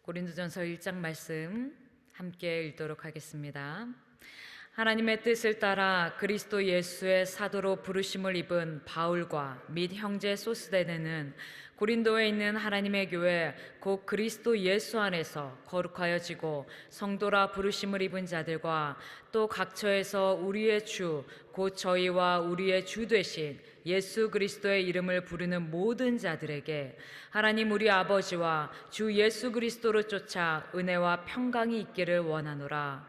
고린도전서 1장 말씀 함께 읽도록 하겠습니다. 하나님의 뜻을 따라 그리스도 예수의 사도로 부르심을 입은 바울과 및 형제 소스데네는 고린도에 있는 하나님의 교회 곧 그리스도 예수 안에서 거룩하여지고 성도라 부르심을 입은 자들과 또 각처에서 우리의 주 곧 저희와 우리의 주 되신 예수 그리스도의 이름을 부르는 모든 자들에게 하나님 우리 아버지와 주 예수 그리스도로 쫓아 은혜와 평강이 있기를 원하노라.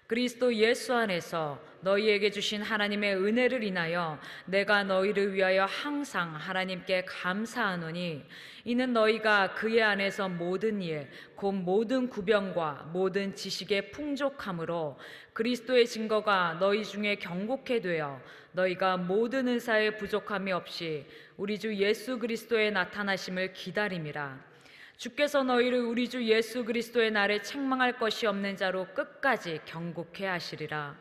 그리스도 예수 안에서 너희에게 주신 하나님의 은혜를 인하여 내가 너희를 위하여 항상 하나님께 감사하노니 이는 너희가 그의 안에서 모든 일 곧 모든 구병과 모든 지식의 풍족함으로 그리스도의 증거가 너희 중에 경고케 되어 너희가 모든 은사에 부족함이 없이 우리 주 예수 그리스도의 나타나심을 기다림이라. 주께서 너희를 우리 주 예수 그리스도의 날에 책망할 것이 없는 자로 끝까지 경고케 하시리라.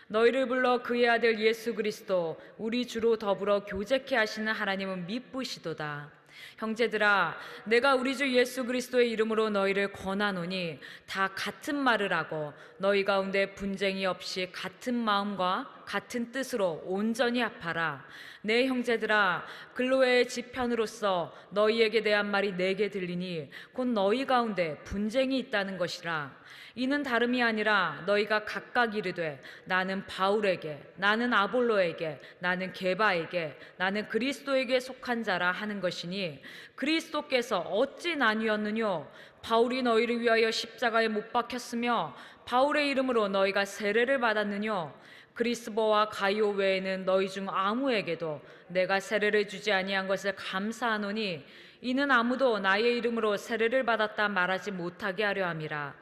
너희를 불러 그의 아들 예수 그리스도 우리 주로 더불어 교제케 하시는 하나님은 미쁘시도다. 형제들아, 내가 우리 주 예수 그리스도의 이름으로 너희를 권하노니 다 같은 말을 하고 너희 가운데 분쟁이 없이 같은 마음과 같은 뜻으로 온전히 합하라. 내 형제들아, 글로의 지편으로서 너희에게 대한 말이 내게 들리니 곧 너희 가운데 분쟁이 있다는 것이라. 이는 다름이 아니라 너희가 각각 이르되 나는 바울에게, 나는 아볼로에게, 나는 게바에게, 나는 그리스도에게 속한 자라 하는 것이니 그리스도께서 어찌 나뉘었느뇨? 바울이 너희를 위하여 십자가에 못 박혔으며 바울의 이름으로 너희가 세례를 받았느뇨? 그리스보와 가이오 외에는 너희 중 아무에게도 내가 세례를 주지 아니한 것을 감사하노니 이는 아무도 나의 이름으로 세례를 받았다 말하지 못하게 하려 함이라.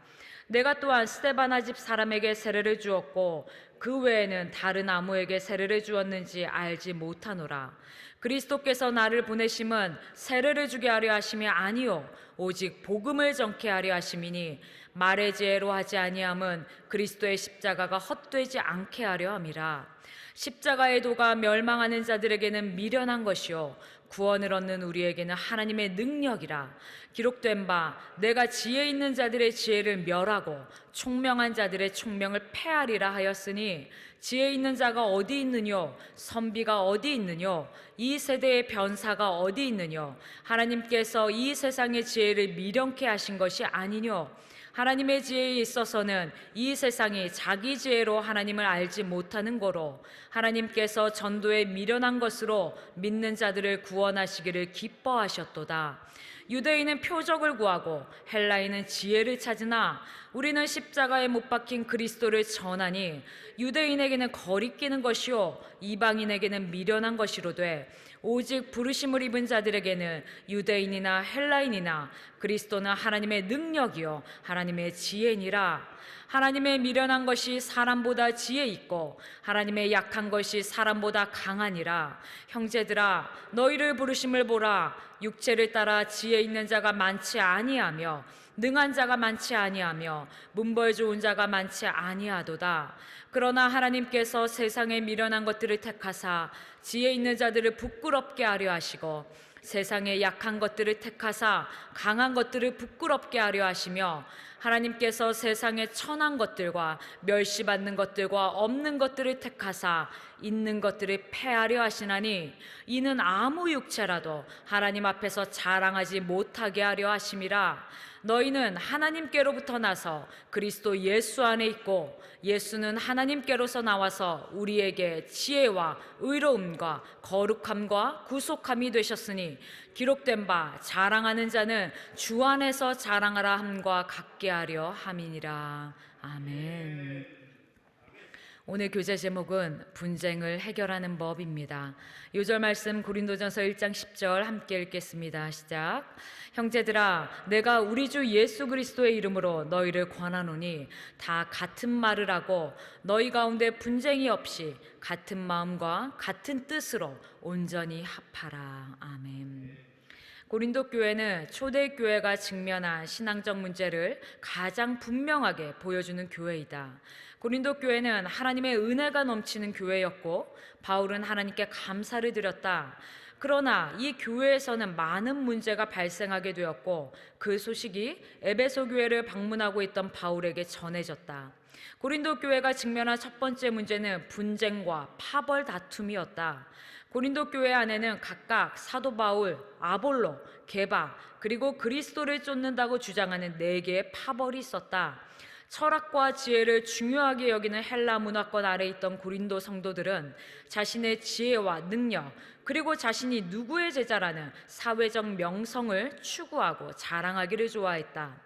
내가 또한 스데바나 집 사람에게 세례를 주었고 그 외에는 다른 아무에게 세례를 주었는지 알지 못하노라. 그리스도께서 나를 보내심은 세례를 주게 하려 하심이 아니요 오직 복음을 전케 하려 하심이니 말의 지혜로 하지 아니함은 그리스도의 십자가가 헛되지 않게 하려 함이라. 십자가의 도가 멸망하는 자들에게는 미련한 것이요 구원을 얻는 우리에게는 하나님의 능력이라. 기록된 바 내가 지혜 있는 자들의 지혜를 멸하고 총명한 자들의 총명을 패하리라 하였으니 지혜 있는 자가 어디 있느뇨? 선비가 어디 있느뇨? 이 세대의 변사가 어디 있느뇨? 하나님께서 이 세상의 지혜를 미련케 하신 것이 아니뇨? 하나님의 지혜에 있어서는 이 세상이 자기 지혜로 하나님을 알지 못하는 거로 하나님께서 전도에 미련한 것으로 믿는 자들을 구원하시기를 기뻐하셨도다. 유대인은 표적을 구하고 헬라인은 지혜를 찾으나 우리는 십자가에 못 박힌 그리스도를 전하니 유대인에게는 거리끼는 것이요 이방인에게는 미련한 것이로되 오직 부르심을 입은 자들에게는 유대인이나 헬라인이나 그리스도는 하나님의 능력이요 하나님의 지혜니라. 하나님의 미련한 것이 사람보다 지혜 있고 하나님의 약한 것이 사람보다 강하니라. 형제들아, 너희를 부르심을 보라. 육체를 따라 지혜 있는 자가 많지 아니하며 능한 자가 많지 아니하며 문벌 좋은 자가 많지 아니하도다. 그러나 하나님께서 세상의 미련한 것들을 택하사 지혜 있는 자들을 부끄럽게 하려 하시고 세상의 약한 것들을 택하사 강한 것들을 부끄럽게 하려 하시며 하나님께서 세상의 천한 것들과 멸시받는 것들과 없는 것들을 택하사 있는 것들을 패하려 하시나니 이는 아무 육체라도 하나님 앞에서 자랑하지 못하게 하려 하심이라. 너희는 하나님께로부터 나서 그리스도 예수 안에 있고 예수는 하나님께로서 나와서 우리에게 지혜와 의로움과 거룩함과 구속함이 되셨으니 기록된 바 자랑하는 자는 주 안에서 자랑하라 함과 같게 하려 함이니라. 아멘. 오늘 교재 제목은 분쟁을 해결하는 법입니다. 요절 말씀 고린도전서 1장 10절 함께 읽겠습니다. 시작. 형제들아, 내가 우리 주 예수 그리스도의 이름으로 너희를 권하노니 다 같은 말을 하고 너희 가운데 분쟁이 없이 같은 마음과 같은 뜻으로 온전히 합하라. 아멘. 고린도 교회는 초대교회가 직면한 신앙적 문제를 가장 분명하게 보여주는 교회이다. 고린도 교회는 하나님의 은혜가 넘치는 교회였고 바울은 하나님께 감사를 드렸다. 그러나 이 교회에서는 많은 문제가 발생하게 되었고 그 소식이 에베소 교회를 방문하고 있던 바울에게 전해졌다. 고린도 교회가 직면한 첫 번째 문제는 분쟁과 파벌 다툼이었다. 고린도 교회 안에는 각각 사도 바울, 아볼로, 게바, 그리고 그리스도를 쫓는다고 주장하는 네 개의 파벌이 있었다. 철학과 지혜를 중요하게 여기는 헬라 문화권 아래 있던 고린도 성도들은 자신의 지혜와 능력, 그리고 자신이 누구의 제자라는 사회적 명성을 추구하고 자랑하기를 좋아했다.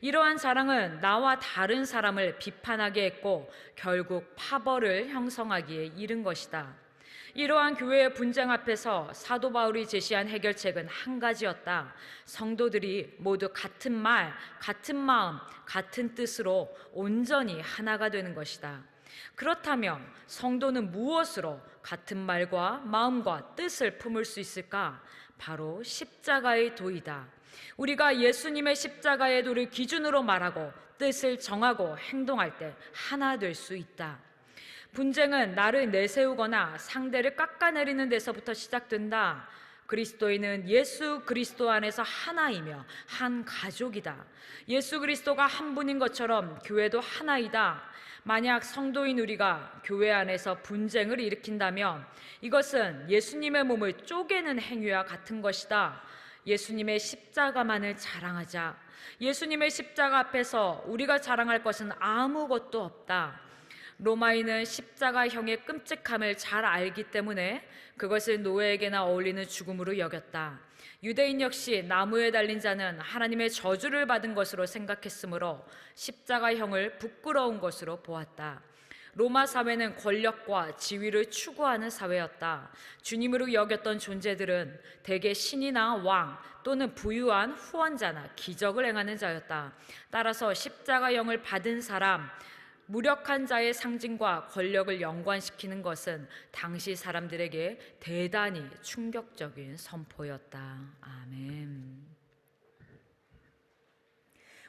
이러한 자랑은 나와 다른 사람을 비판하게 했고 결국 파벌을 형성하기에 이른 것이다. 이러한 교회의 분쟁 앞에서 사도 바울이 제시한 해결책은 한 가지였다. 성도들이 모두 같은 말, 같은 마음, 같은 뜻으로 온전히 하나가 되는 것이다. 그렇다면 성도는 무엇으로 같은 말과 마음과 뜻을 품을 수 있을까? 바로 십자가의 도이다. 우리가 예수님의 십자가의 도를 기준으로 말하고 뜻을 정하고 행동할 때 하나 될 수 있다. 분쟁은 나를 내세우거나 상대를 깎아내리는 데서부터 시작된다. 그리스도인은 예수 그리스도 안에서 하나이며 한 가족이다. 예수 그리스도가 한 분인 것처럼 교회도 하나이다. 만약 성도인 우리가 교회 안에서 분쟁을 일으킨다면 이것은 예수님의 몸을 쪼개는 행위와 같은 것이다. 예수님의 십자가만을 자랑하자. 예수님의 십자가 앞에서 우리가 자랑할 것은 아무것도 없다. 로마인은 십자가형의 끔찍함을 잘 알기 때문에 그것을 노예에게나 어울리는 죽음으로 여겼다. 유대인 역시 나무에 달린 자는 하나님의 저주를 받은 것으로 생각했으므로 십자가형을 부끄러운 것으로 보았다. 로마 사회는 권력과 지위를 추구하는 사회였다. 주님으로 여겼던 존재들은 대개 신이나 왕 또는 부유한 후원자나 기적을 행하는 자였다. 따라서 십자가형을 받은 사람, 무력한 자의 상징과 권력을 연관시키는 것은 당시 사람들에게 대단히 충격적인 선포였다. 아멘.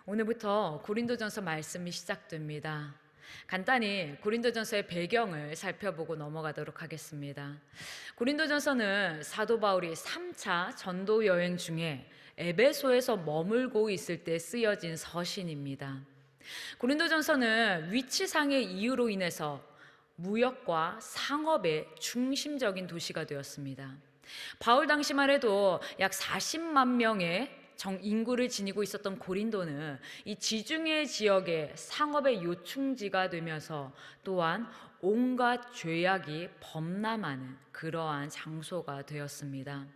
오늘부터 고린도전서 말씀이 시작됩니다. 간단히 고린도전서의 배경을 살펴보고 넘어가도록 하겠습니다. 고린도전서는 사도 바울이 3차 전도 여행 중에 에베소에서 머물고 있을 때 쓰여진 서신입니다. 고린도전서는 위치상의 이유로 인해서 무역과 상업의 중심적인 도시가 되었습니다. 바울 당시만 해도 약 40만 명의 인구를 지니고 있었던 고린도는 이 지중해 지역의 상업의 요충지가 되면서 또한 온갖 죄악이 범람하는 그러한 장소가 되었습니다.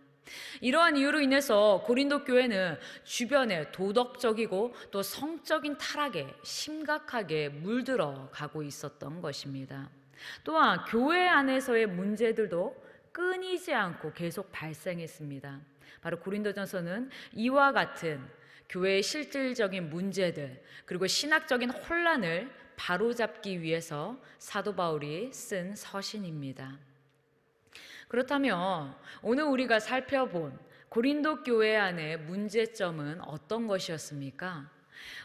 이러한 이유로 인해서 고린도 교회는 주변에 도덕적이고 또 성적인 타락에 심각하게 물들어 가고 있었던 것입니다. 또한 교회 안에서의 문제들도 끊이지 않고 계속 발생했습니다. 바로 고린도전서는 이와 같은 교회의 실질적인 문제들 그리고 신학적인 혼란을 바로잡기 위해서 사도 바울이 쓴 서신입니다. 그렇다면 오늘 우리가 살펴본 고린도 교회 안의 문제점은 어떤 것이었습니까?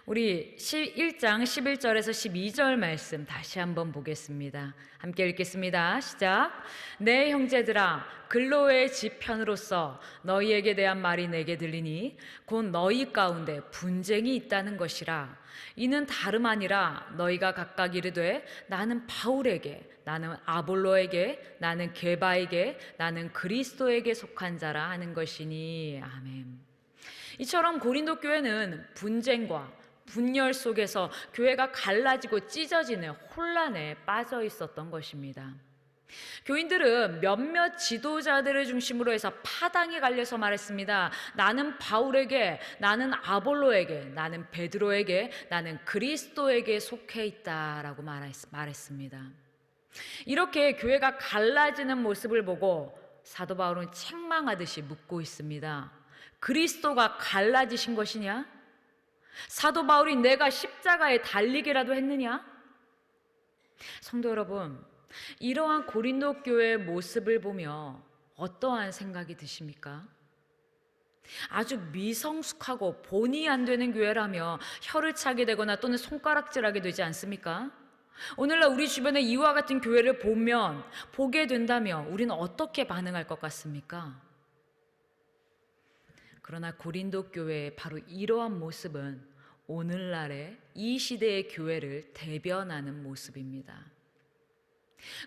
우리 1장 11절에서 12절 말씀 다시 한번 보겠습니다. 함께 읽겠습니다. 시작. 내 형제들아, 글로의 지편으로서 너희에게 대한 말이 내게 들리니 곧 너희 가운데 분쟁이 있다는 것이라. 이는 다름 아니라 너희가 각각 이르되 나는 바울에게, 나는 아볼로에게, 나는 게바에게, 나는 그리스도에게 속한 자라 하는 것이니. 아멘. 이처럼 고린도 교회는 분쟁과 분열 속에서 교회가 갈라지고 찢어지는 혼란에 빠져 있었던 것입니다. 교인들은 몇몇 지도자들을 중심으로 해서 파당이 갈려서 말했습니다. 나는 바울에게, 나는 아볼로에게, 나는 베드로에게, 나는 그리스도에게 속해 있다라고 말했습니다. 이렇게 교회가 갈라지는 모습을 보고 사도 바울은 책망하듯이 묻고 있습니다. 그리스도가 갈라지신 것이냐? 사도 바울이 내가 십자가에 달리기라도 했느냐? 성도 여러분, 이러한 고린도 교회의 모습을 보며 어떠한 생각이 드십니까? 아주 미성숙하고 본의 안 되는 교회라며 혀를 차게 되거나 또는 손가락질하게 되지 않습니까? 오늘날 우리 주변에 이와 같은 교회를 보게 된다면 우리는 어떻게 반응할 것 같습니까? 그러나 고린도 교회의 바로 이러한 모습은 오늘날의 이 시대의 교회를 대변하는 모습입니다.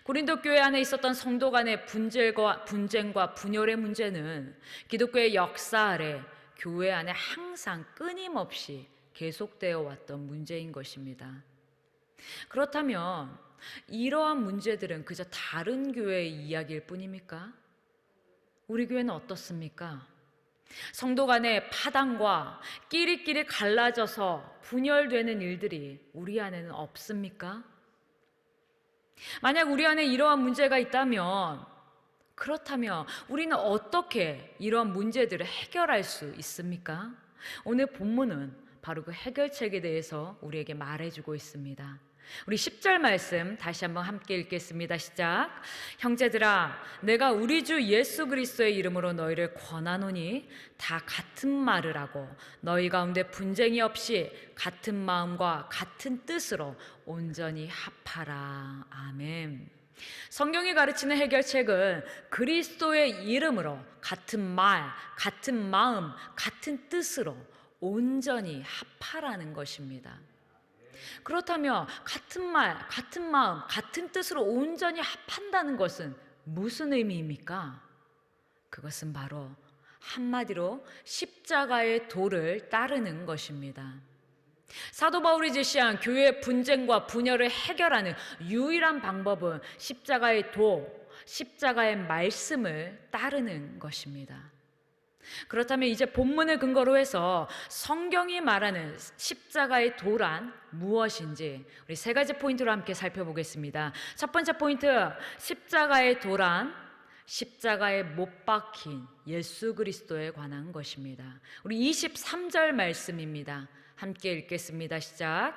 고린도 교회 안에 있었던 성도 간의 분쟁과 분열의 문제는 기독교의 역사 아래 교회 안에 항상 끊임없이 계속되어 왔던 문제인 것입니다. 그렇다면 이러한 문제들은 그저 다른 교회의 이야기일 뿐입니까? 우리 교회는 어떻습니까? 성도 간의 파당과 끼리끼리 갈라져서 분열되는 일들이 우리 안에는 없습니까? 만약 우리 안에 이러한 문제가 있다면, 그렇다면 우리는 어떻게 이러한 문제들을 해결할 수 있습니까? 오늘 본문은 바로 그 해결책에 대해서 우리에게 말해주고 있습니다. 우리 10절 말씀 다시 한번 함께 읽겠습니다. 시작. 형제들아, 내가 우리 주 예수 그리스도의 이름으로 너희를 권하노니 다 같은 말을 하고 너희 가운데 분쟁이 없이 같은 마음과 같은 뜻으로 온전히 합하라. 아멘. 성경이 가르치는 해결책은 그리스도의 이름으로 같은 말, 같은 마음, 같은 뜻으로 온전히 합하라는 것입니다. 그렇다면 같은 말, 같은 마음, 같은 뜻으로 온전히 합한다는 것은 무슨 의미입니까? 그것은 바로 한마디로 십자가의 도를 따르는 것입니다. 사도 바울이 제시한 교회의 분쟁과 분열을 해결하는 유일한 방법은 십자가의 도, 십자가의 말씀을 따르는 것입니다. 그렇다면 이제 본문을 근거로 해서 성경이 말하는 십자가의 도란 무엇인지 우리 세 가지 포인트로 함께 살펴보겠습니다. 첫 번째 포인트, 십자가의 도란 십자가에 못 박힌 예수 그리스도에 관한 것입니다. 우리 23절 말씀입니다. 함께 읽겠습니다. 시작.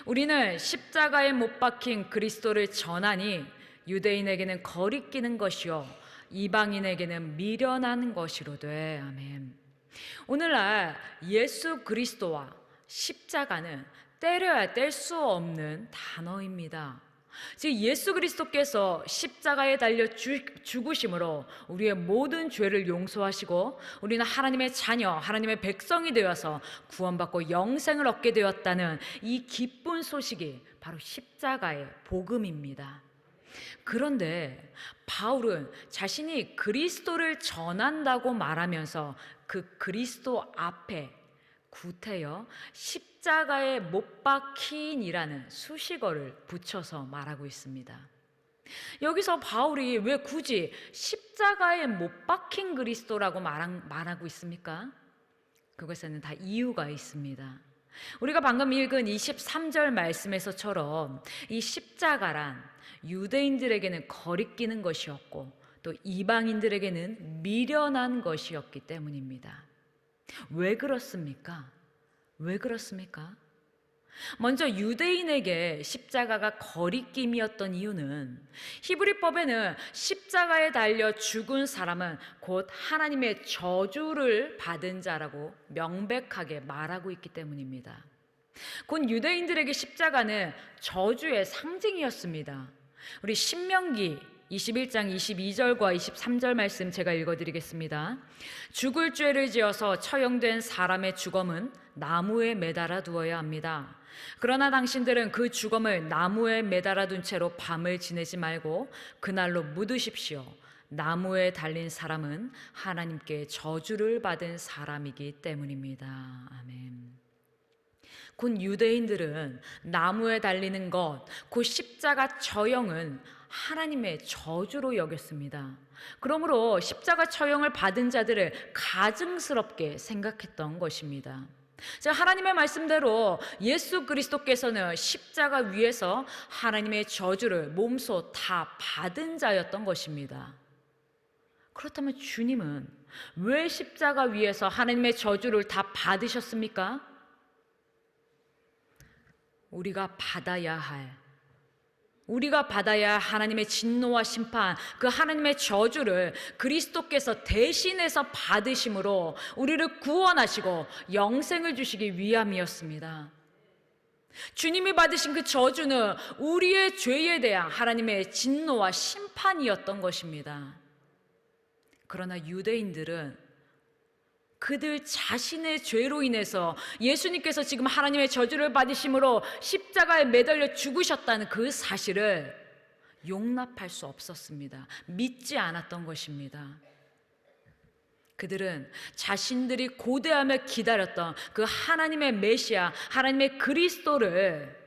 우리는 십자가에 못 박힌 그리스도를 전하니 유대인에게는 거리끼는 것이요 이방인에게는 미련한 것이로되. 아멘. 오늘날 예수 그리스도와 십자가는 떼려야 뗄 수 없는 단어입니다. 즉 예수 그리스도께서 십자가에 달려 죽으심으로 우리의 모든 죄를 용서하시고 우리는 하나님의 자녀, 하나님의 백성이 되어서 구원받고 영생을 얻게 되었다는 이 기쁜 소식이 바로 십자가의 복음입니다. 그런데 바울은 자신이 그리스도를 전한다고 말하면서 그 그리스도 앞에 구태여 십자가에 못 박힌이라는 수식어를 붙여서 말하고 있습니다. 여기서 바울이 왜 굳이 십자가에 못 박힌 그리스도라고 말하고 있습니까? 그것에는 다 이유가 있습니다. 우리가 방금 읽은 23절 말씀에서처럼 이 십자가란 유대인들에게는 거리끼는 것이었고 또 이방인들에게는 미련한 것이었기 때문입니다. 왜 그렇습니까? 왜 그렇습니까? 먼저 유대인에게 십자가가 거리낌이었던 이유는 히브리법에는 십자가에 달려 죽은 사람은 곧 하나님의 저주를 받은 자라고 명백하게 말하고 있기 때문입니다. 곧 유대인들에게 십자가는 저주의 상징이었습니다. 우리 신명기 21장 22절과 23절 말씀 제가 읽어드리겠습니다. 죽을 죄를 지어서 처형된 사람의 주검은 나무에 매달아 두어야 합니다. 그러나 당신들은 그 주검을 나무에 매달아 둔 채로 밤을 지내지 말고 그날로 묻으십시오. 나무에 달린 사람은 하나님께 저주를 받은 사람이기 때문입니다. 아멘. 곧 유대인들은 나무에 달리는 것, 곧 십자가 처형은 하나님의 저주로 여겼습니다. 그러므로 십자가 처형을 받은 자들을 가증스럽게 생각했던 것입니다. 하나님의 말씀대로 예수 그리스도께서는 십자가 위에서 하나님의 저주를 몸소 다 받은 자였던 것입니다. 그렇다면 주님은 왜 십자가 위에서 하나님의 저주를 다 받으셨습니까? 우리가 받아야 할 하나님의 진노와 심판, 그 하나님의 저주를 그리스도께서 대신해서 받으심으로 우리를 구원하시고 영생을 주시기 위함이었습니다. 주님이 받으신 그 저주는 우리의 죄에 대한 하나님의 진노와 심판이었던 것입니다. 그러나 유대인들은 그들 자신의 죄로 인해서 예수님께서 지금 하나님의 저주를 받으심으로 십자가에 매달려 죽으셨다는 그 사실을 용납할 수 없었습니다. 믿지 않았던 것입니다. 그들은 자신들이 고대하며 기다렸던 그 하나님의 메시아, 하나님의 그리스도를,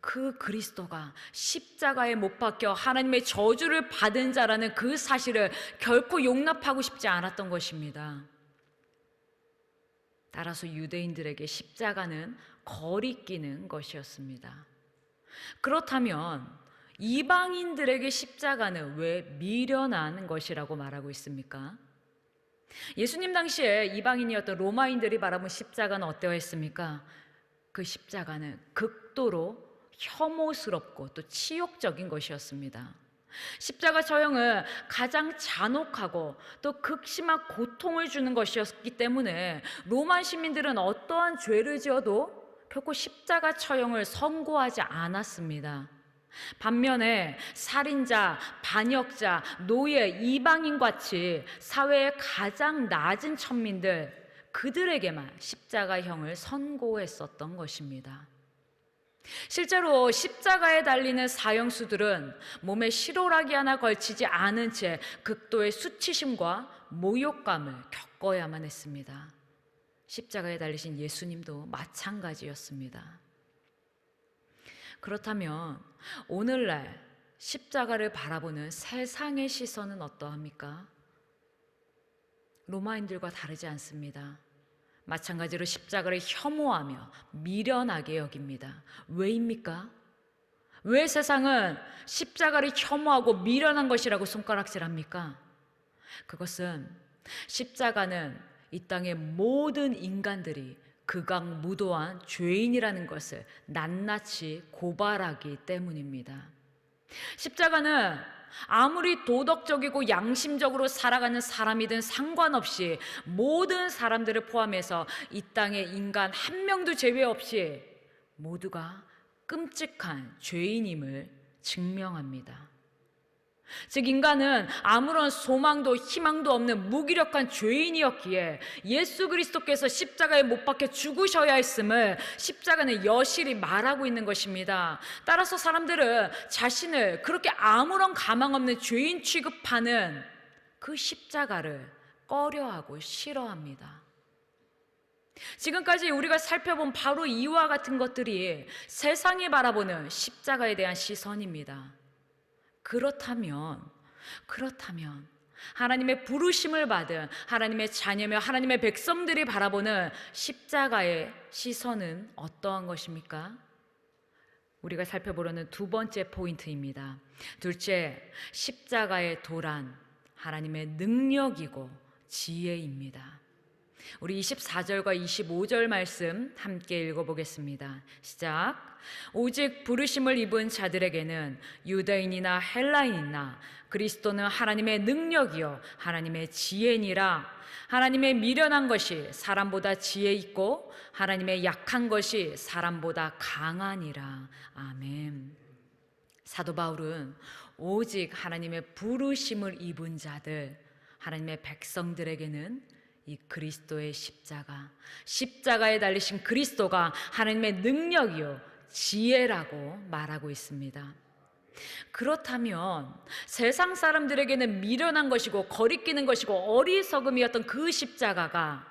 그 그리스도가 십자가에 못 박혀 하나님의 저주를 받은 자라는 그 사실을 결코 용납하고 싶지 않았던 것입니다. 따라서 유대인들에게 십자가는 거리끼는 것이었습니다. 그렇다면 이방인들에게 십자가는 왜 미련한 것이라고 말하고 있습니까? 예수님 당시에 이방인이었던 로마인들이 바라본 십자가는 어떠했습니까? 그 십자가는 극도로 혐오스럽고 또 치욕적인 것이었습니다. 십자가 처형은 가장 잔혹하고 또 극심한 고통을 주는 것이었기 때문에 로마 시민들은 어떠한 죄를 지어도 결코 십자가 처형을 선고하지 않았습니다. 반면에 살인자, 반역자, 노예, 이방인같이 사회의 가장 낮은 천민들, 그들에게만 십자가형을 선고했었던 것입니다. 실제로 십자가에 달리는 사형수들은 몸에 실오라기 하나 걸치지 않은 채 극도의 수치심과 모욕감을 겪어야만 했습니다. 십자가에 달리신 예수님도 마찬가지였습니다. 그렇다면 오늘날 십자가를 바라보는 세상의 시선은 어떠합니까? 로마인들과 다르지 않습니다. 마찬가지로 십자가를 혐오하며 미련하게 여깁니다. 왜입니까? 왜 세상은 십자가를 혐오하고 미련한 것이라고 손가락질합니까? 그것은 십자가는 이 땅의 모든 인간들이 극악무도한 죄인이라는 것을 낱낱이 고발하기 때문입니다. 십자가는 아무리 도덕적이고 양심적으로 살아가는 사람이든 상관없이 모든 사람들을 포함해서 이 땅의 인간 한 명도 제외 없이 모두가 끔찍한 죄인임을 증명합니다. 즉 인간은 아무런 소망도 희망도 없는 무기력한 죄인이었기에 예수 그리스도께서 십자가에 못 박혀 죽으셔야 했음을 십자가는 여실히 말하고 있는 것입니다. 따라서 사람들은 자신을 그렇게 아무런 가망 없는 죄인 취급하는 그 십자가를 꺼려하고 싫어합니다. 지금까지 우리가 살펴본 바로 이와 같은 것들이 세상이 바라보는 십자가에 대한 시선입니다. 그렇다면 하나님의 부르심을 받은 하나님의 자녀며 하나님의 백성들이 바라보는 십자가의 시선은 어떠한 것입니까? 우리가 살펴보려는 두 번째 포인트입니다. 둘째, 십자가의 도란, 하나님의 능력이고 지혜입니다. 우리 24절과 25절 말씀 함께 읽어보겠습니다. 시작. 오직 부르심을 입은 자들에게는 유대인이나 헬라인이나 그리스도는 하나님의 능력이요 하나님의 지혜니라. 하나님의 미련한 것이 사람보다 지혜 있고 하나님의 약한 것이 사람보다 강하니라. 아멘. 사도 바울은 오직 하나님의 부르심을 입은 자들, 하나님의 백성들에게는 이 그리스도의 십자가에 달리신 그리스도가 하나님의 능력이요 지혜라고 말하고 있습니다. 그렇다면 세상 사람들에게는 미련한 것이고 거리끼는 것이고 어리석음이었던 그 십자가가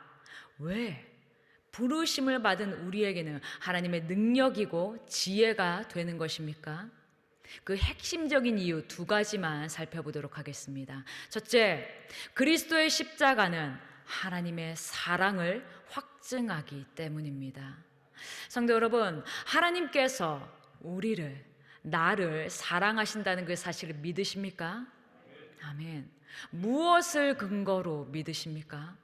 왜 부르심을 받은 우리에게는 하나님의 능력이고 지혜가 되는 것입니까? 그 핵심적인 이유 두 가지만 살펴보도록 하겠습니다. 첫째, 그리스도의 십자가는 하나님의 사랑을 확증하기 때문입니다. 성도 여러분, 하나님께서 나를 사랑하신다는 그 사실을 믿으십니까? 아멘. 무엇을 근거로 믿으십니까?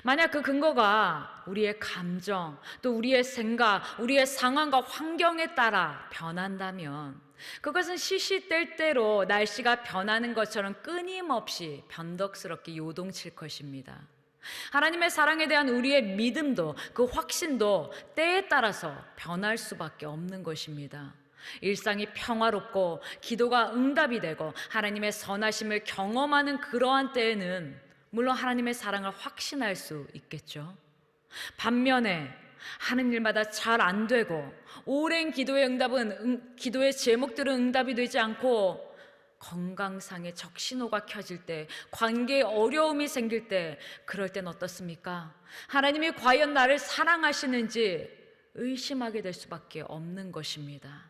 만약 그 근거가 우리의 감정, 또 우리의 생각, 우리의 상황과 환경에 따라 변한다면 그것은 시시때때로 날씨가 변하는 것처럼 끊임없이 변덕스럽게 요동칠 것입니다. 하나님의 사랑에 대한 우리의 믿음도 그 확신도 때에 따라서 변할 수밖에 없는 것입니다. 일상이 평화롭고 기도가 응답이 되고 하나님의 선하심을 경험하는 그러한 때에는 물론 하나님의 사랑을 확신할 수 있겠죠. 반면에 하는 일마다 잘 안 되고 오랜 기도의 제목들은 응답이 되지 않고 건강상의 적신호가 켜질 때, 관계에 어려움이 생길 때, 그럴 땐 어떻습니까? 하나님이 과연 나를 사랑하시는지 의심하게 될 수밖에 없는 것입니다.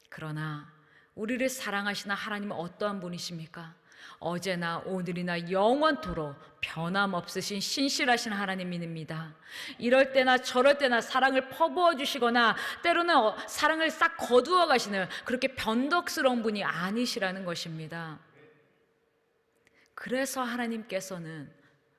그러나 우리를 사랑하시는 하나님은 어떠한 분이십니까? 어제나 오늘이나 영원토록 변함없으신 신실하신 하나님입니다. 이럴 때나 저럴 때나 사랑을 퍼부어 주시거나 때로는 사랑을 싹 거두어 가시는 그렇게 변덕스러운 분이 아니시라는 것입니다. 그래서 하나님께서는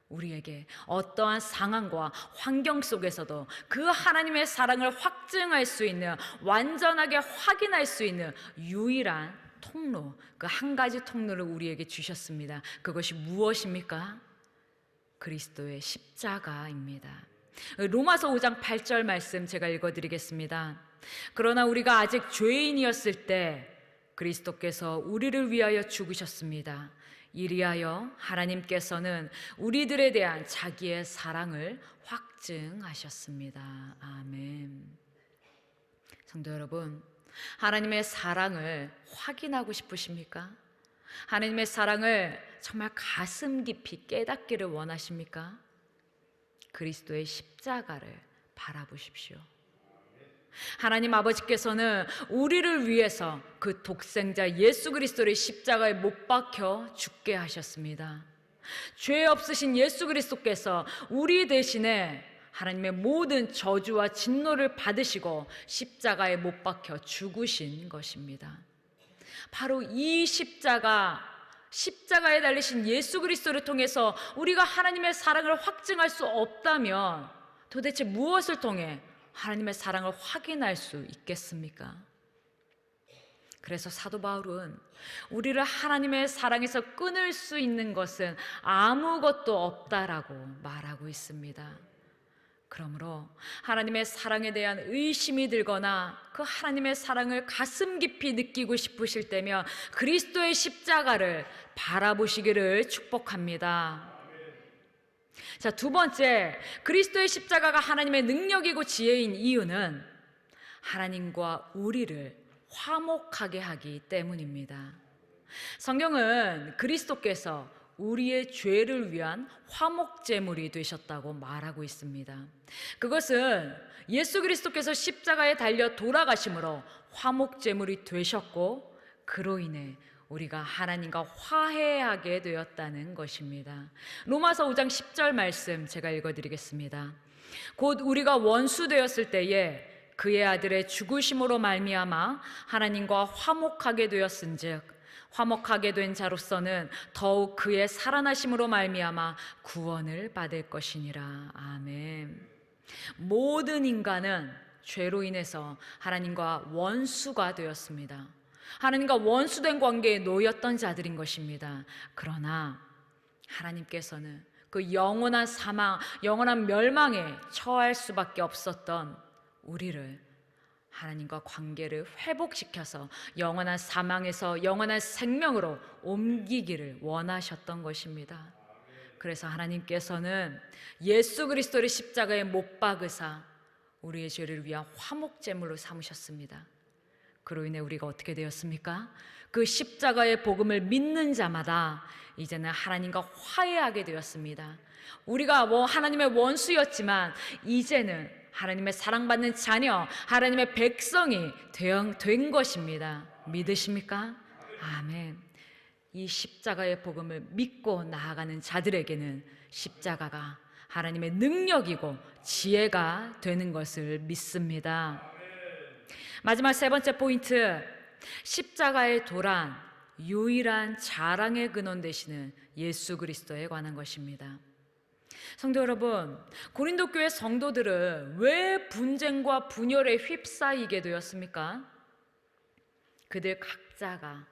우리에게 어떠한 상황과 환경 속에서도 그 하나님의 사랑을 확증할 수 있는, 완전하게 확인할 수 있는 유일한 통로, 그 한 가지 통로를 우리에게 주셨습니다. 그것이 무엇입니까? 그리스도의 십자가입니다. 로마서 5장 8절 말씀 제가 읽어드리겠습니다. 그러나 우리가 아직 죄인이었을 때 그리스도께서 우리를 위하여 죽으셨습니다. 이리하여 하나님께서는 우리들에 대한 자기의 사랑을 확증하셨습니다. 아멘. 성도 여러분, 하나님의 사랑을 확인하고 싶으십니까? 하나님의 사랑을 정말 가슴 깊이 깨닫기를 원하십니까? 그리스도의 십자가를 바라보십시오. 하나님 아버지께서는 우리를 위해서 그 독생자 예수 그리스도를 십자가에 못 박혀 죽게 하셨습니다. 죄 없으신 예수 그리스도께서 우리 대신에 하나님의 모든 저주와 진노를 받으시고 십자가에 못 박혀 죽으신 것입니다. 바로 이 십자가에 달리신 예수 그리스도를 통해서 우리가 하나님의 사랑을 확증할 수 없다면 도대체 무엇을 통해 하나님의 사랑을 확인할 수 있겠습니까? 그래서 사도 바울은 우리를 하나님의 사랑에서 끊을 수 있는 것은 아무것도 없다라고 말하고 있습니다. 그러므로 하나님의 사랑에 대한 의심이 들거나 그 하나님의 사랑을 가슴 깊이 느끼고 싶으실 때면 그리스도의 십자가를 바라보시기를 축복합니다. 자, 두 번째, 그리스도의 십자가가 하나님의 능력이고 지혜인 이유는 하나님과 우리를 화목하게 하기 때문입니다. 성경은 그리스도께서 우리의 죄를 위한 화목제물이 되셨다고 말하고 있습니다. 그것은 예수 그리스도께서 십자가에 달려 돌아가심으로 화목제물이 되셨고 그로 인해 우리가 하나님과 화해하게 되었다는 것입니다. 로마서 5장 10절 말씀 제가 읽어드리겠습니다. 곧 우리가 원수 되었을 때에 그의 아들의 죽으심으로 말미암아 하나님과 화목하게 되었은즉 화목하게 된 자로서는 더욱 그의 살아나심으로 말미암아 구원을 받을 것이니라. 아멘. 모든 인간은 죄로 인해서 하나님과 원수가 되었습니다. 하나님과 원수된 관계에 놓였던 자들인 것입니다. 그러나 하나님께서는 그 영원한 사망, 영원한 멸망에 처할 수밖에 없었던 우리를 하나님과 관계를 회복시켜서 영원한 사망에서 영원한 생명으로 옮기기를 원하셨던 것입니다. 그래서 하나님께서는 예수 그리스도를 십자가에 못 박으사 우리의 죄를 위한 화목제물로 삼으셨습니다. 그로 인해 우리가 어떻게 되었습니까? 그 십자가의 복음을 믿는 자마다 이제는 하나님과 화해하게 되었습니다. 우리가 하나님의 원수였지만 이제는 하나님의 사랑받는 자녀, 하나님의 백성이 된 것입니다. 믿으십니까? 아멘. 이 십자가의 복음을 믿고 나아가는 자들에게는 십자가가 하나님의 능력이고 지혜가 되는 것을 믿습니다. 마지막 세 번째 포인트, 십자가의 도란, 유일한 자랑의 근원 되시는 예수 그리스도에 관한 것입니다. 성도 여러분, 고린도 교회 성도들은 왜 분쟁과 분열에 휩싸이게 되었습니까? 그들 각자가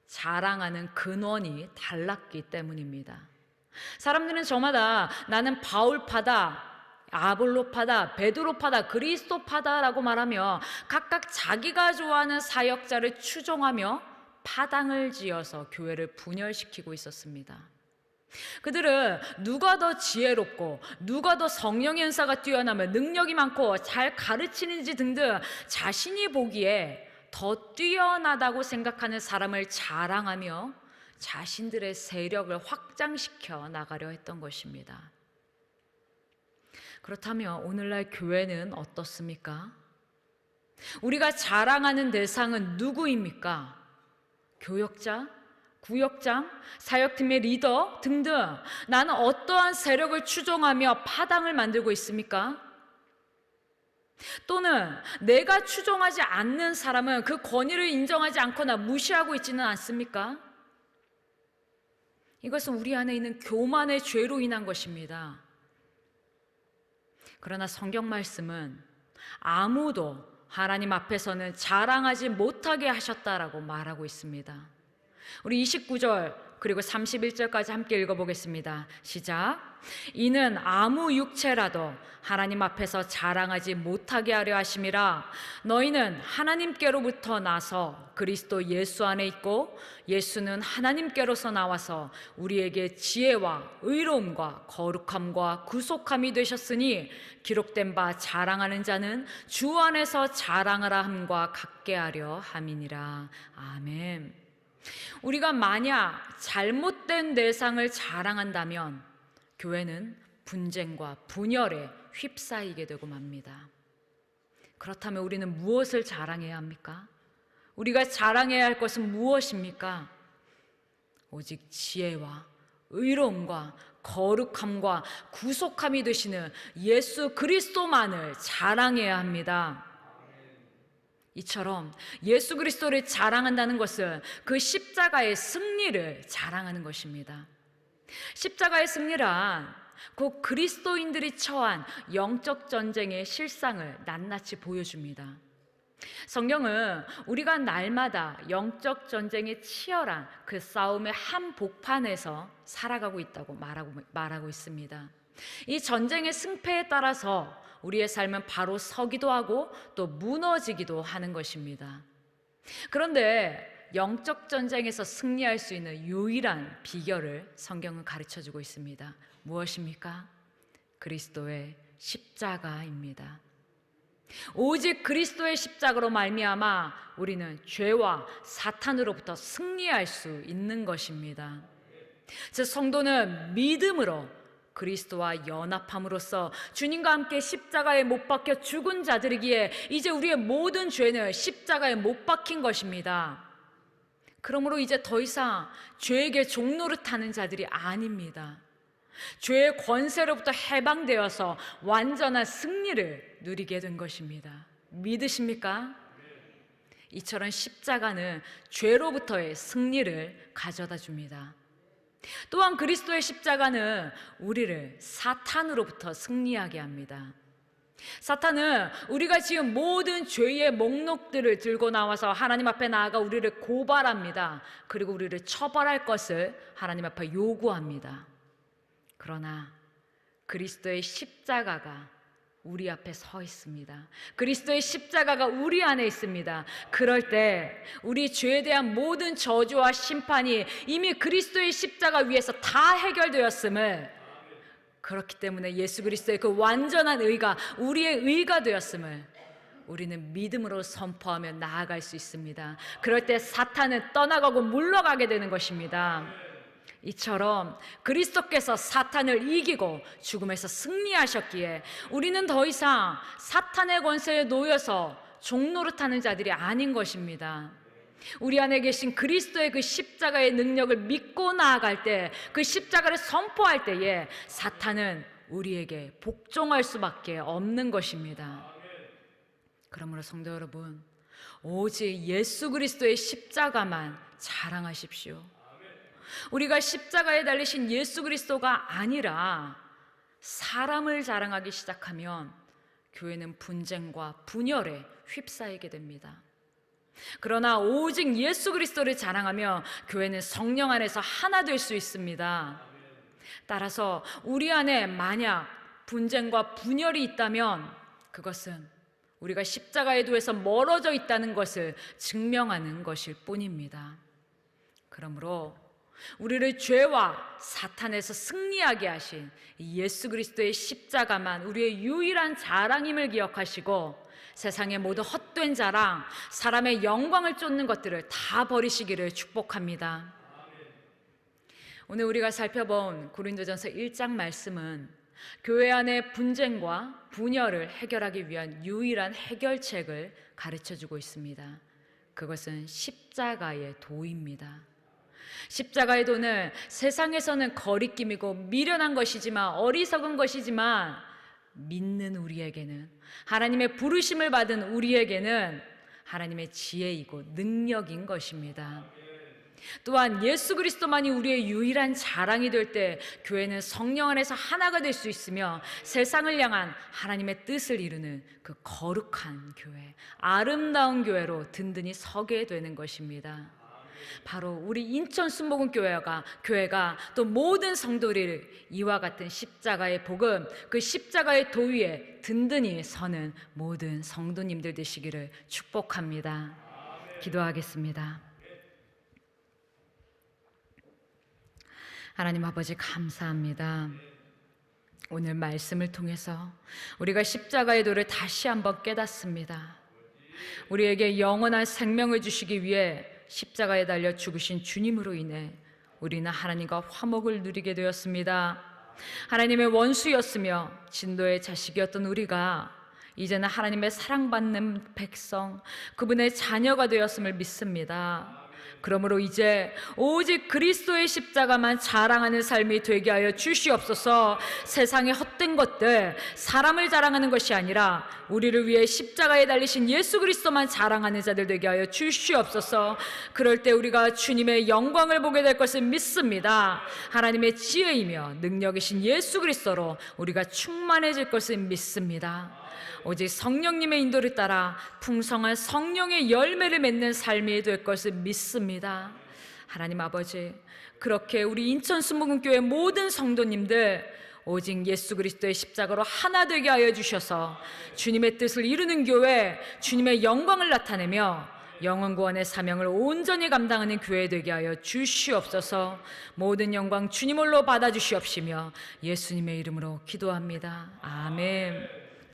자랑하는 근원이 달랐기 때문입니다. 사람들은 저마다 나는 바울파다, 아볼로파다, 베드로파다, 그리스도파다라고 말하며 각각 자기가 좋아하는 사역자를 추종하며 파당을 지어서 교회를 분열시키고 있었습니다. 그들은 누가 더 지혜롭고 누가 더 성령의 은사가 뛰어나며 능력이 많고 잘 가르치는지 등등 자신이 보기에 더 뛰어나다고 생각하는 사람을 자랑하며 자신들의 세력을 확장시켜 나가려 했던 것입니다. 그렇다면 오늘날 교회는 어떻습니까? 우리가 자랑하는 대상은 누구입니까? 교역자, 구역장, 사역팀의 리더 등등 나는 어떠한 세력을 추종하며 파당을 만들고 있습니까? 또는 내가 추종하지 않는 사람은 그 권위를 인정하지 않거나 무시하고 있지는 않습니까? 이것은 우리 안에 있는 교만의 죄로 인한 것입니다. 그러나 성경 말씀은 아무도 하나님 앞에서는 자랑하지 못하게 하셨다라고 말하고 있습니다. 우리 29절 그리고 31절까지 함께 읽어보겠습니다. 시작. 이는 아무 육체라도 하나님 앞에서 자랑하지 못하게 하려 하심이라. 너희는 하나님께로부터 나서 그리스도 예수 안에 있고 예수는 하나님께로서 나와서 우리에게 지혜와 의로움과 거룩함과 구속함이 되셨으니 기록된 바 자랑하는 자는 주 안에서 자랑하라 함과 같게 하려 함이니라. 아멘. 우리가 만약 잘못된 대상을 자랑한다면 교회는 분쟁과 분열에 휩싸이게 되고 맙니다. 그렇다면 우리는 무엇을 자랑해야 합니까? 우리가 자랑해야 할 것은 무엇입니까? 오직 지혜와 의로움과 거룩함과 구속함이 되시는 예수 그리스도만을 자랑해야 합니다. 이처럼 예수 그리스도를 자랑한다는 것은 그 십자가의 승리를 자랑하는 것입니다. 십자가의 승리란 곧 그리스도인들이 처한 영적 전쟁의 실상을 낱낱이 보여줍니다. 성경은 우리가 날마다 영적 전쟁의 치열한 그 싸움의 한복판에서 살아가고 있다고 말하고 있습니다. 이 전쟁의 승패에 따라서 우리의 삶은 바로 서기도 하고 또 무너지기도 하는 것입니다. 그런데 영적 전쟁에서 승리할 수 있는 유일한 비결을 성경은 가르쳐주고 있습니다. 무엇입니까? 그리스도의 십자가입니다. 오직 그리스도의 십자가로 말미암아 우리는 죄와 사탄으로부터 승리할 수 있는 것입니다. 즉 성도는 믿음으로 그리스도와 연합함으로써 주님과 함께 십자가에 못 박혀 죽은 자들이기에 이제 우리의 모든 죄는 십자가에 못 박힌 것입니다. 그러므로 이제 더 이상 죄에게 종노릇하는 자들이 아닙니다. 죄의 권세로부터 해방되어서 완전한 승리를 누리게 된 것입니다. 믿으십니까? 이처럼 십자가는 죄로부터의 승리를 가져다 줍니다. 또한 그리스도의 십자가는 우리를 사탄으로부터 승리하게 합니다. 사탄은 우리가 지은 모든 죄의 목록들을 들고 나와서 하나님 앞에 나아가 우리를 고발합니다. 그리고 우리를 처벌할 것을 하나님 앞에 요구합니다. 그러나 그리스도의 십자가가 우리 앞에 서 있습니다. 그리스도의 십자가가 우리 안에 있습니다. 그럴 때 우리 죄에 대한 모든 저주와 심판이 이미 그리스도의 십자가 위에서 다 해결되었음을, 그렇기 때문에 예수 그리스도의 그 완전한 의가 우리의 의가 되었음을 우리는 믿음으로 선포하며 나아갈 수 있습니다. 그럴 때 사탄은 떠나가고 물러가게 되는 것입니다. 이처럼 그리스도께서 사탄을 이기고 죽음에서 승리하셨기에 우리는 더 이상 사탄의 권세에 놓여서 종노릇하는 자들이 아닌 것입니다. 우리 안에 계신 그리스도의 그 십자가의 능력을 믿고 나아갈 때, 그 십자가를 선포할 때에 사탄은 우리에게 복종할 수밖에 없는 것입니다. 그러므로 성도 여러분, 오직 예수 그리스도의 십자가만 자랑하십시오. 우리가 십자가에 달리신 예수 그리스도가 아니라 사람을 자랑하기 시작하면 교회는 분쟁과 분열에 휩싸이게 됩니다. 그러나 오직 예수 그리스도를 자랑하며 교회는 성령 안에서 하나 될 수 있습니다. 따라서 우리 안에 만약 분쟁과 분열이 있다면 그것은 우리가 십자가의 도에서 멀어져 있다는 것을 증명하는 것일 뿐입니다. 그러므로 우리를 죄와 사탄에서 승리하게 하신 예수 그리스도의 십자가만 우리의 유일한 자랑임을 기억하시고 세상의 모든 헛된 자랑, 사람의 영광을 쫓는 것들을 다 버리시기를 축복합니다. 오늘 우리가 살펴본 고린도전서 1장 말씀은 교회 안의 분쟁과 분열을 해결하기 위한 유일한 해결책을 가르쳐주고 있습니다. 그것은 십자가의 도입니다. 십자가의 도는 세상에서는 거리낌이고 미련한 것이지만, 어리석은 것이지만, 믿는 우리에게는, 하나님의 부르심을 받은 우리에게는 하나님의 지혜이고 능력인 것입니다. 또한 예수 그리스도만이 우리의 유일한 자랑이 될 때 교회는 성령 안에서 하나가 될 수 있으며 세상을 향한 하나님의 뜻을 이루는 그 거룩한 교회, 아름다운 교회로 든든히 서게 되는 것입니다. 바로 우리 인천 순복음 교회가 또 모든 성도들을 이와 같은 십자가의 복음, 그 십자가의 도 위에 든든히 서는 모든 성도님들 되시기를 축복합니다. 기도하겠습니다. 하나님 아버지, 감사합니다. 오늘 말씀을 통해서 우리가 십자가의 도를 다시 한번 깨닫습니다. 우리에게 영원한 생명을 주시기 위해 십자가에 달려 죽으신 주님으로 인해 우리는 하나님과 화목을 누리게 되었습니다. 하나님의 원수였으며 진노의 자식이었던 우리가 이제는 하나님의 사랑받는 백성, 그분의 자녀가 되었음을 믿습니다. 그러므로 이제 오직 그리스도의 십자가만 자랑하는 삶이 되게 하여 주시옵소서. 세상의 헛된 것들, 사람을 자랑하는 것이 아니라 우리를 위해 십자가에 달리신 예수 그리스도만 자랑하는 자들 되게 하여 주시옵소서. 그럴 때 우리가 주님의 영광을 보게 될 것을 믿습니다. 하나님의 지혜이며 능력이신 예수 그리스도로 우리가 충만해질 것을 믿습니다. 오직 성령님의 인도를 따라 풍성한 성령의 열매를 맺는 삶이 될 것을 믿습니다. 하나님 아버지, 그렇게 우리 인천 순복음교회 모든 성도님들 오직 예수 그리스도의 십자가로 하나 되게 하여 주셔서 주님의 뜻을 이루는 교회, 주님의 영광을 나타내며 영혼 구원의 사명을 온전히 감당하는 교회 되게 하여 주시옵소서. 모든 영광 주님 홀로 받아주시옵시며 예수님의 이름으로 기도합니다. 아멘.